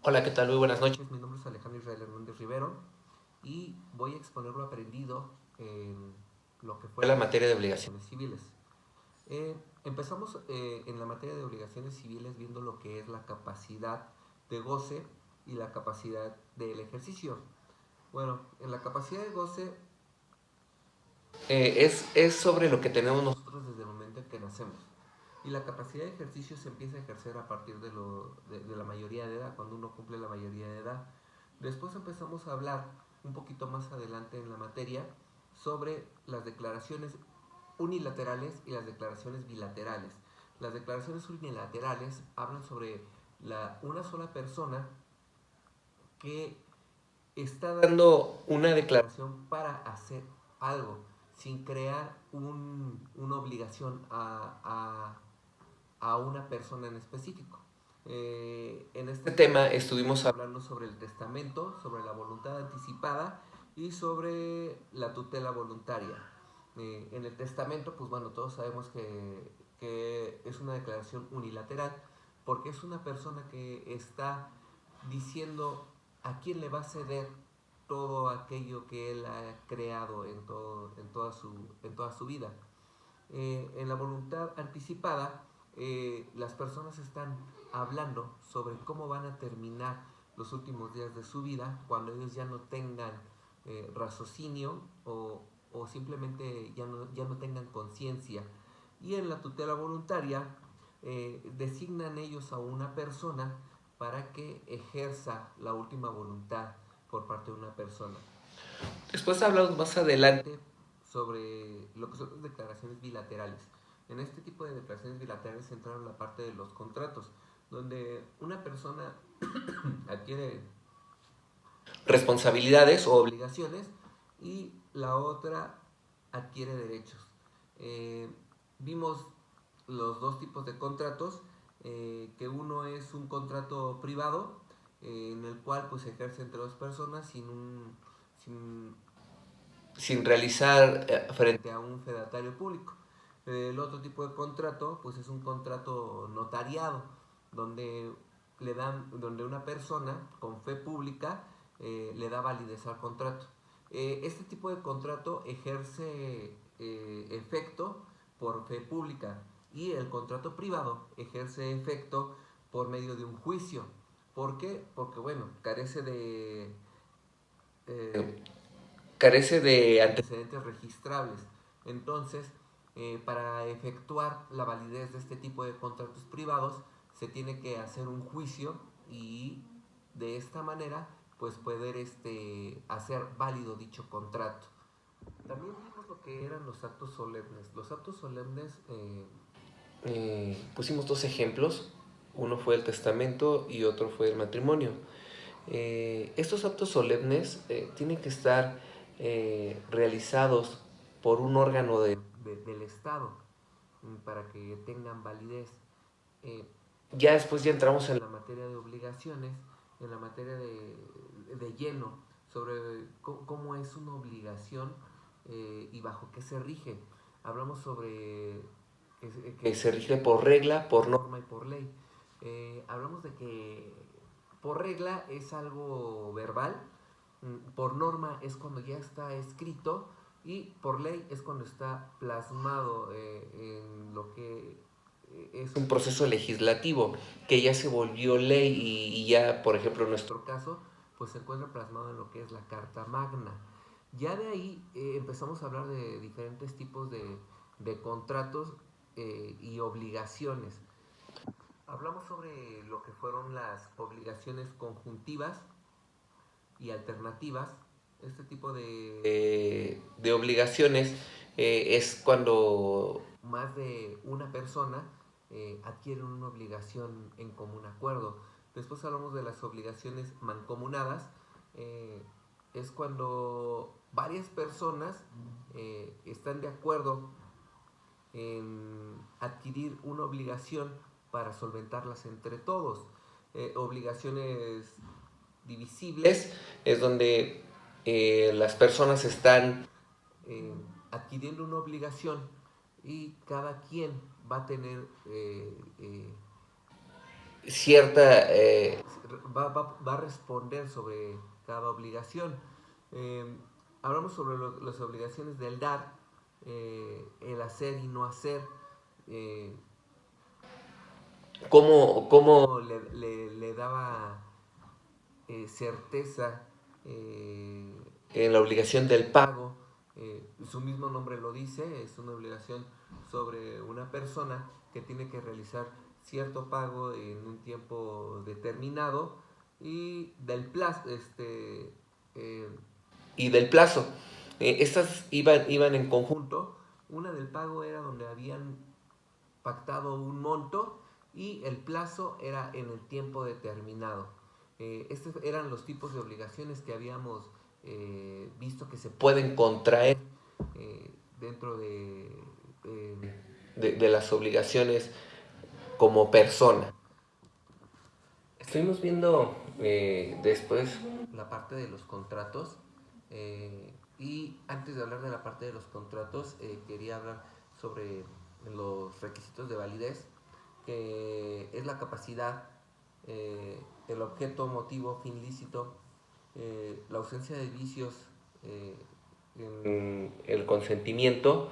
Hola, ¿qué tal? Muy buenas noches. Mi nombre es Alejandro Israel Hernández Rivero y voy a exponer lo aprendido en lo que fue la materia de obligaciones civiles. Empezamos en la materia de obligaciones civiles viendo lo que es la capacidad de goce y la capacidad del ejercicio. Bueno, en la capacidad de goce es sobre lo que tenemos nosotros desde el momento en que nacemos. Y la capacidad de ejercicio se empieza a ejercer a partir de la mayoría de edad, cuando uno cumple la mayoría de edad. Después empezamos a hablar un poquito más adelante en la materia sobre las declaraciones unilaterales y las declaraciones bilaterales. Las declaraciones unilaterales hablan sobre una sola persona que está dando una declaración para hacer algo, sin crear una obligación a una persona en específico. En este tema estuvimos hablando sobre el testamento, sobre la voluntad anticipada y sobre la tutela voluntaria. En el testamento, pues bueno, todos sabemos que es una declaración unilateral porque es una persona que está diciendo a quién le va a ceder todo aquello que él ha creado en toda su vida. En la voluntad anticipada, las personas están hablando sobre cómo van a terminar los últimos días de su vida cuando ellos ya no tengan raciocinio o simplemente ya no tengan conciencia. Y en la tutela voluntaria, designan ellos a una persona para que ejerza la última voluntad por parte de una persona. Después hablamos más adelante sobre lo que son las declaraciones bilaterales. En este tipo de declaraciones bilaterales entraron la parte de los contratos, donde una persona adquiere responsabilidades o obligaciones y la otra adquiere derechos. Eh, Vimos los dos tipos de contratos, que uno es un contrato privado, en el cual pues se ejerce entre dos personas sin, sin realizar frente a un fedatario público. El otro tipo de contrato pues es un contrato notariado, donde donde una persona con fe pública le da validez al contrato. Este tipo de contrato ejerce efecto por fe pública y el contrato privado ejerce efecto por medio de un juicio. ¿Por qué? Porque bueno, eh, carece de antecedentes registrables. Entonces, para efectuar la validez de este tipo de contratos privados, se tiene que hacer un juicio y de esta manera, pues poder hacer válido dicho contrato. También vimos lo que eran los actos solemnes. Los actos solemnes, pusimos dos ejemplos. Uno fue el testamento y otro fue el matrimonio. Estos actos solemnes tienen que estar realizados por un órgano del Estado, para que tengan validez. Eh, ya después ya entramos en la materia de obligaciones, en la materia de lleno, sobre cómo es una obligación y bajo qué se rige. Hablamos sobre que se rige por regla, por norma y por ley. Hablamos de que por regla es algo verbal, por norma es cuando ya está escrito y por ley es cuando está plasmado en lo que es un proceso legislativo que ya se volvió ley y ya, por ejemplo, en nuestro caso, pues se encuentra plasmado en lo que es la Carta Magna. Ya de ahí empezamos a hablar de diferentes tipos de contratos y obligaciones. Hablamos sobre lo que fueron las obligaciones conjuntivas y alternativas. Este tipo de obligaciones es cuando más de una persona adquiere una obligación en común acuerdo. Después hablamos de las obligaciones mancomunadas. Es cuando varias personas están de acuerdo en adquirir una obligación para solventarlas entre todos. Obligaciones divisibles es donde las personas están adquiriendo una obligación y cada quien va a tener cierta, va a responder sobre cada obligación. Eh, Hablamos sobre las obligaciones del dar, el hacer y no hacer, eh, cómo le daba certeza en la obligación del pago. Su mismo nombre lo dice, es una obligación sobre una persona que tiene que realizar cierto pago en un tiempo determinado y del plazo, eh, y del plazo. Estas iban en conjunto. Una del pago era donde habían pactado un monto y el plazo era en el tiempo determinado. Estos eran los tipos de obligaciones que habíamos visto que se pueden contraer dentro de las obligaciones como persona. Estuvimos viendo después la parte de los contratos y antes de hablar de la parte de los contratos quería hablar sobre los requisitos de validez, que es la capacidad, el objeto, motivo, fin lícito, la ausencia de vicios, eh, el consentimiento,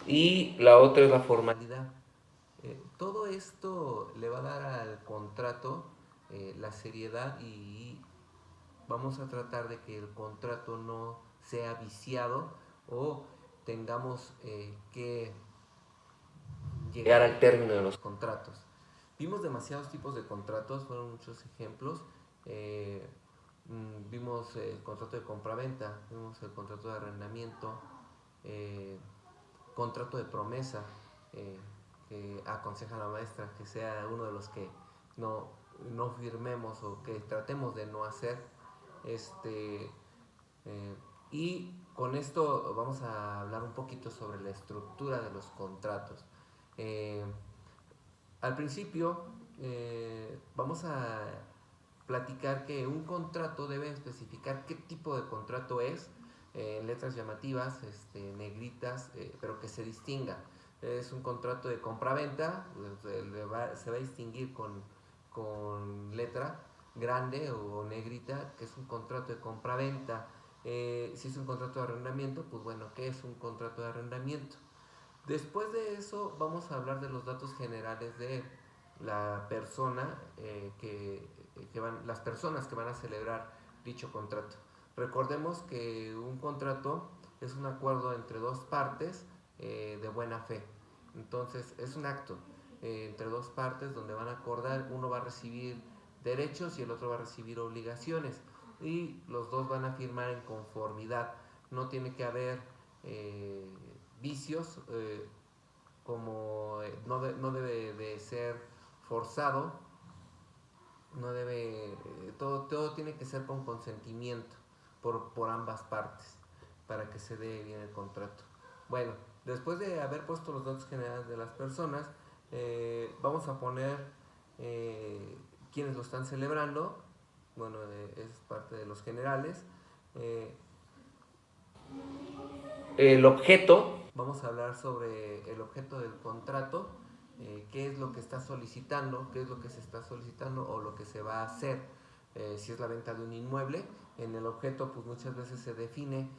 y la otra es la formalidad. Todo esto le va a dar al contrato la seriedad y vamos a tratar de que el contrato no sea viciado o tengamos que llegar al término de los contratos. Vimos demasiados tipos de contratos, fueron muchos ejemplos. Eh, Vimos el contrato de compraventa, vimos el contrato de arrendamiento, eh, contrato de promesa, eh, que aconseja la maestra que sea uno de los que no, no firmemos o que tratemos de no hacer. Este, y con esto vamos a hablar un poquito sobre la estructura de los contratos. Eh, Al principio vamos a platicar que un contrato debe especificar qué tipo de contrato es, en letras llamativas, negritas, pero que se distinga. Es un contrato de compraventa, se va a distinguir con letra grande o negrita, que es un contrato de compraventa. Si es un contrato de arrendamiento, pues bueno, ¿qué es un contrato de arrendamiento? Después de eso vamos a hablar de los datos generales de la persona las personas que van a celebrar dicho contrato. Recordemos que un contrato es un acuerdo entre dos partes de buena fe. Entonces es un acto entre dos partes donde van a acordar, uno va a recibir derechos y el otro va a recibir obligaciones y los dos van a firmar en conformidad. No tiene que haber vicios, como no debe de ser forzado, no debe, todo tiene que ser con consentimiento por ambas partes para que se dé bien el contrato. Bueno, después de haber puesto los datos generales de las personas, vamos a poner quienes lo están celebrando. Bueno, es parte de los generales. Eh, el objeto, vamos a hablar sobre el objeto del contrato, qué es lo que está solicitando, qué es lo que se está solicitando o lo que se va a hacer. Si es la venta de un inmueble, en el objeto pues muchas veces se define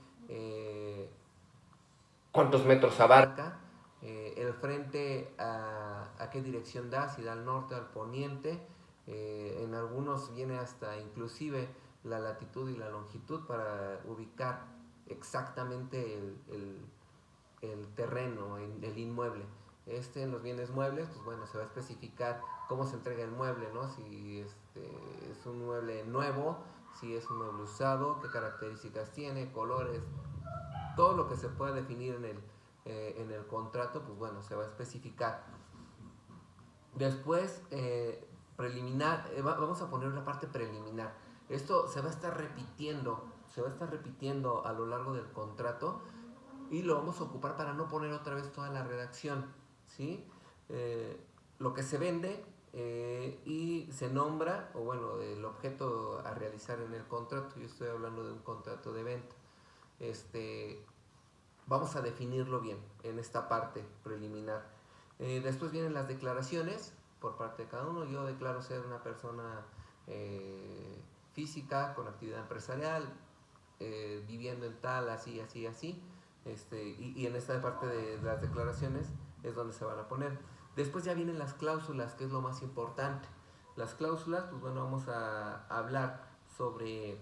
cuántos metros abarca, el frente a qué dirección da, si da al norte, al poniente, en algunos viene hasta inclusive la latitud y la longitud para ubicar exactamente el terreno, el inmueble. En los bienes muebles, pues bueno, se va a especificar cómo se entrega el mueble, ¿no? Si es un mueble nuevo, si es un mueble usado, qué características tiene, colores, todo lo que se pueda definir en el contrato, pues bueno, se va a especificar. Después, preliminar, vamos a poner una parte preliminar. Esto se va a estar repitiendo a lo largo del contrato y lo vamos a ocupar para no poner otra vez toda la redacción, ¿sí? Lo que se vende y se nombra, o bueno, el objeto a realizar en el contrato. Yo estoy hablando de un contrato de venta. Vamos a definirlo bien en esta parte preliminar. Después vienen las declaraciones, por parte de cada uno. Yo declaro ser una persona física con actividad empresarial, viviendo en tal, así, así, así. Y en esta parte de las declaraciones es donde se van a poner. Después ya vienen las cláusulas, que es lo más importante. Las cláusulas, pues bueno, vamos a hablar sobre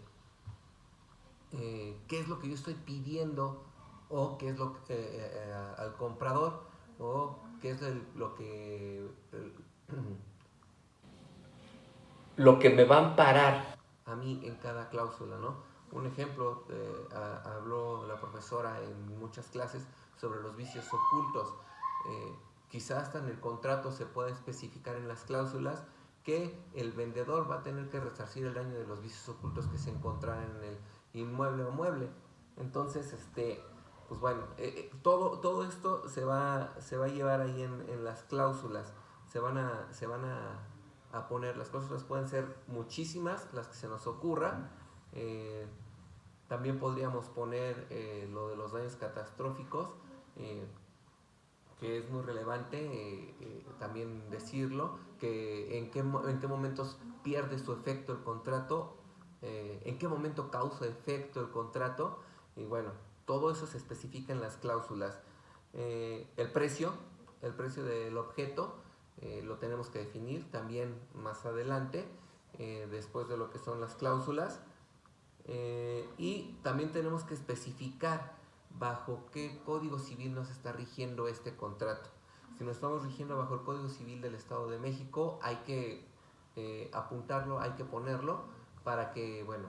qué es lo que yo estoy pidiendo, o qué es lo que, al comprador, o qué es lo que lo que me va a amparar a mí en cada cláusula, ¿no? Un ejemplo, habló la profesora en muchas clases sobre los vicios ocultos. Quizás hasta en el contrato se pueda especificar en las cláusulas que el vendedor va a tener que resarcir el daño de los vicios ocultos que se encontraran en el inmueble o mueble. Entonces, pues bueno, todo esto se va a llevar ahí en las cláusulas. Se van a poner, las cláusulas pueden ser muchísimas, las que se nos ocurra. Eh, También podríamos poner lo de los daños catastróficos, que es muy relevante también decirlo, que en qué momentos pierde su efecto el contrato, en qué momento causa efecto el contrato, y bueno, todo eso se especifica en las cláusulas. El precio del objeto, lo tenemos que definir también más adelante, después de lo que son las cláusulas. Y también tenemos que especificar bajo qué código civil nos está rigiendo este contrato. Si nos estamos rigiendo bajo el Código Civil del Estado de México, hay que apuntarlo, hay que ponerlo para que, bueno,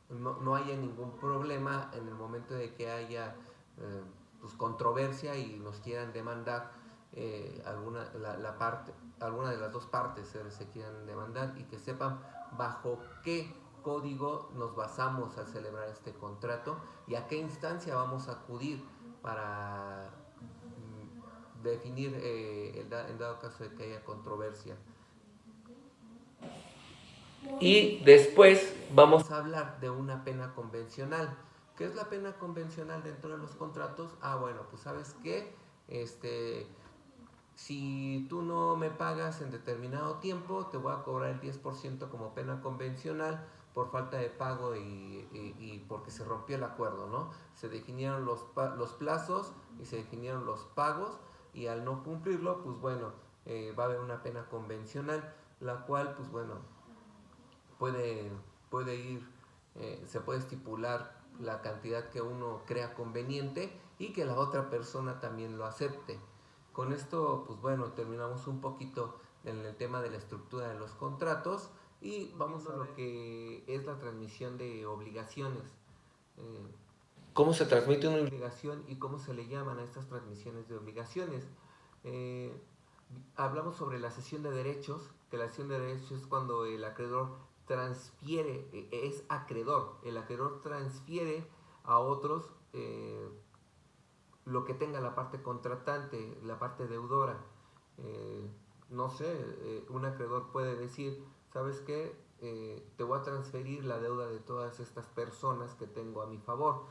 no haya ningún problema en el momento de que haya pues, controversia y nos quieran demandar alguna de las dos partes se quieran demandar, y que sepan bajo qué código nos basamos al celebrar este contrato y a qué instancia vamos a acudir para definir en dado caso de que haya controversia. Y después vamos a hablar de una pena convencional. ¿Qué es la pena convencional dentro de los contratos? Bueno, pues sabes qué, si tú no me pagas en determinado tiempo, te voy a cobrar el 10% como pena convencional por falta de pago y porque se rompió el acuerdo, ¿no? Se definieron los plazos y se definieron los pagos, y al no cumplirlo, pues bueno, va a haber una pena convencional, la cual, pues bueno, puede, puede ir, se puede estipular la cantidad que uno crea conveniente y que la otra persona también lo acepte. Con esto, pues bueno, terminamos un poquito en el tema de la estructura de los contratos y vamos a lo que es la transmisión de obligaciones. Eh, ¿Cómo se transmite una obligación y cómo se le llaman a estas transmisiones de obligaciones? Eh, Hablamos sobre la cesión de derechos, que la cesión de derechos es cuando el acreedor transfiere, es acreedor, el acreedor transfiere a otros lo que tenga la parte contratante, la parte deudora. Eh, no sé, un acreedor puede decir, ¿sabes qué? Te voy a transferir la deuda de todas estas personas que tengo a mi favor,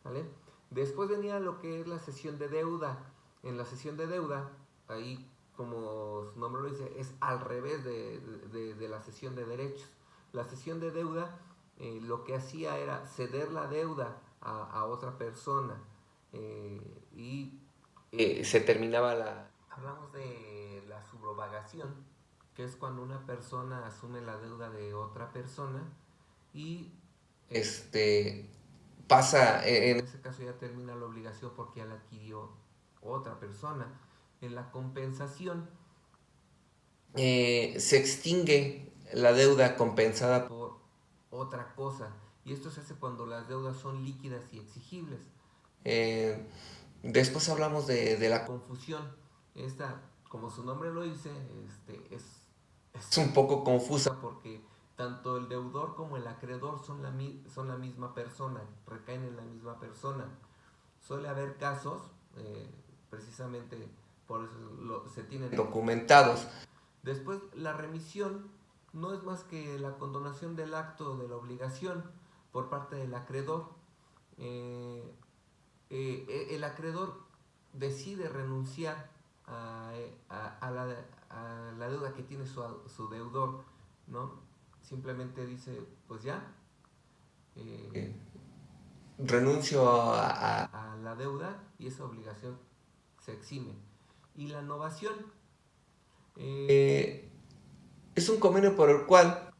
¿vale? Después venía lo que es la cesión de deuda. En la cesión de deuda, ahí como su nombre lo dice, es al revés de la cesión de derechos. La cesión de deuda lo que hacía era ceder la deuda a otra persona, y se terminaba la... Hablamos de la subrogagación, que es cuando una persona asume la deuda de otra persona y pasa, en ese caso ya termina la obligación porque ya la adquirió otra persona. En la compensación se extingue la deuda compensada por otra cosa, y esto se hace cuando las deudas son líquidas y exigibles. Eh, Después hablamos de la confusión. Esta, como su nombre lo dice, es un poco confusa porque tanto el deudor como el acreedor son la misma persona, recaen en la misma persona. Suele haber casos, precisamente por eso se tienen documentados. Después, la remisión no es más que la condonación del acto de la obligación por parte del acreedor. Eh, el acreedor decide renunciar a a la deuda que tiene su deudor, ¿no? Simplemente dice, pues ya, renuncio a la deuda y esa obligación se exime. Y la novación es un convenio por el cual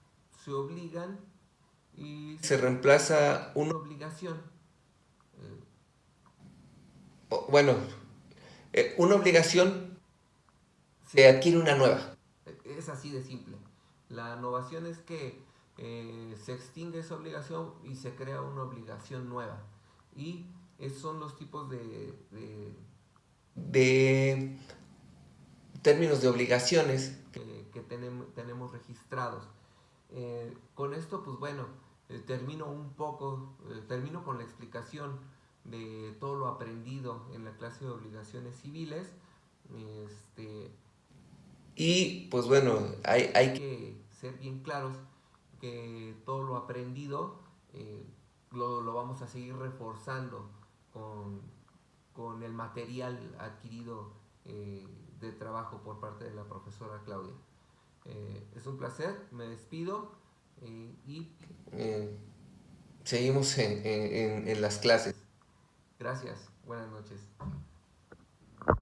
se obligan y se reemplaza una obligación. Bueno, una obligación se adquiere una nueva. Es así de simple. La novación es que se extingue esa obligación y se crea una obligación nueva. Y esos son los tipos de términos de obligaciones que tenemos registrados. Con esto, pues bueno, termino con la explicación de todo lo aprendido en la clase de obligaciones civiles. Y pues bueno, hay que ser bien claros que todo lo aprendido lo vamos a seguir reforzando con el material adquirido de trabajo por parte de la profesora Claudia. Es un placer, me despido y seguimos en las clases. Gracias, buenas noches.